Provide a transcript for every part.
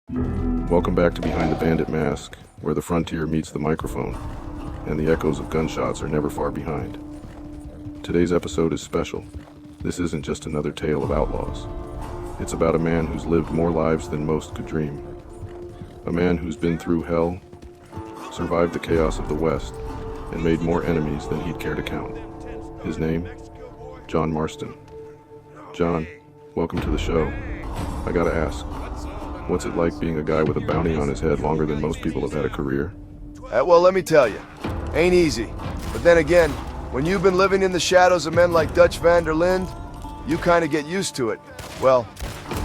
Welcome back to Behind the Bandit Mask, where the frontier meets the microphone, and the echoes of gunshots are never far behind. Today's episode is special. This isn't just another tale of outlaws. It's about a man who's lived more lives than most could dream. A man who's been through hell, survived the chaos of the West, and made more enemies than he'd care to count. His name? John Marston. John, welcome to the show. I gotta ask, what's it like being a guy with a bounty on his head longer than most people have had a career? Well, let me tell you, ain't easy. But then again, when you've been living in the shadows of men like Dutch van der Linde, you kind of get used to it. Well,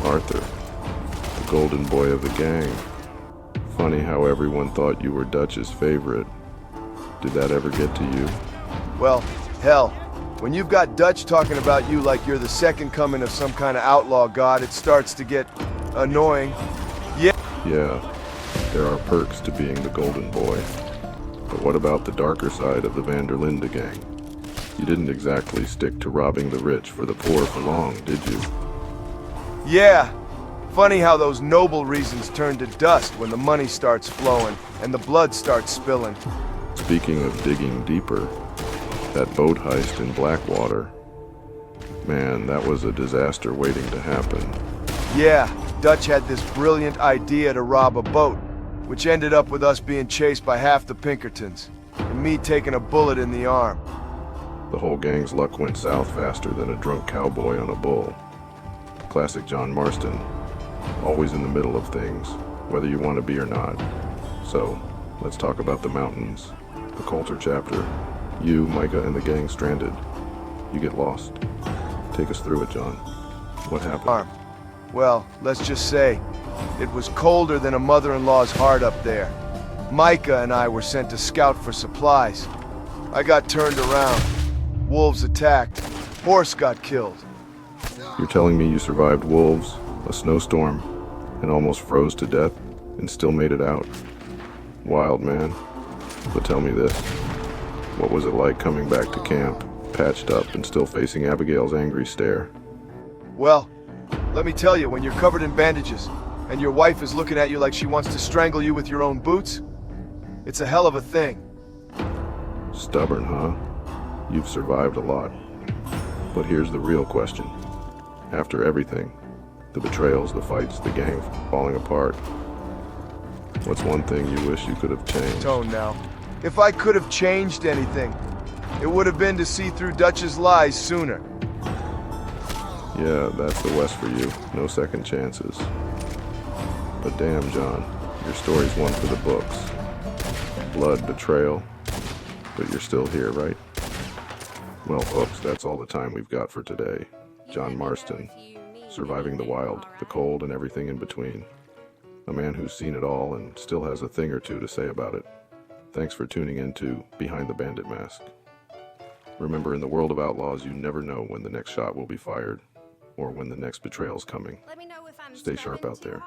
Arthur, the golden boy of the gang. Funny how everyone thought you were Dutch's favorite. Did that ever get to you? well, hell, when you've got Dutch talking about you like you're the second coming of some kind of outlaw god, it starts to get annoying. Yeah, there are perks to being the golden boy. But what about the darker side of the van der Linde gang? You didn't exactly stick to robbing the rich for the poor for long, did you? Yeah. Funny how those noble reasons turn to dust when the money starts flowing and the blood starts spilling. Speaking of digging deeper, that boat heist in Blackwater, man, that was a disaster waiting to happen. Yeah, Dutch had this brilliant idea to rob a boat, which ended up with us being chased by half the Pinkertons, and me taking a bullet in the arm. The whole gang's luck went south faster than a drunk cowboy on a bull. Classic John Marston, always in the middle of things, whether you want to be or not. So, let's talk about the mountains, the Colter chapter. You, Micah, and the gang stranded. You get lost. Take us through it, John. What happened? Arm. Well, let's just say, it was colder than a mother-in-law's heart up there. Micah and I were sent to scout for supplies. I got turned around. Wolves attacked. Horse got killed. You're telling me you survived wolves, a snowstorm, and almost froze to death, and still made it out? Wild, man. But tell me this. What was it like coming back to camp, patched up and still facing Abigail's angry stare? Well, let me tell you, when you're covered in bandages, and your wife is looking at you like she wants to strangle you with your own boots, it's a hell of a thing. Stubborn, huh? You've survived a lot. But here's the real question. After everything, the betrayals, the fights, the gang falling apart, what's one thing you wish you could have changed? Tone now. If I could have changed anything, it would have been to see through Dutch's lies sooner. Yeah, that's the West for you. No second chances. But damn, John, your story's one for the books. Blood, betrayal. But you're still here, right? Well, folks, that's all the time we've got for today. John Marston, surviving the wild, the cold, and everything in between. A man who's seen it all and still has a thing or two to say about it. Thanks for tuning in to Behind the Bandit Mask. Remember, in the world of outlaws, you never know when the next shot will be fired, or when the next betrayal's coming. Stay sharp out there.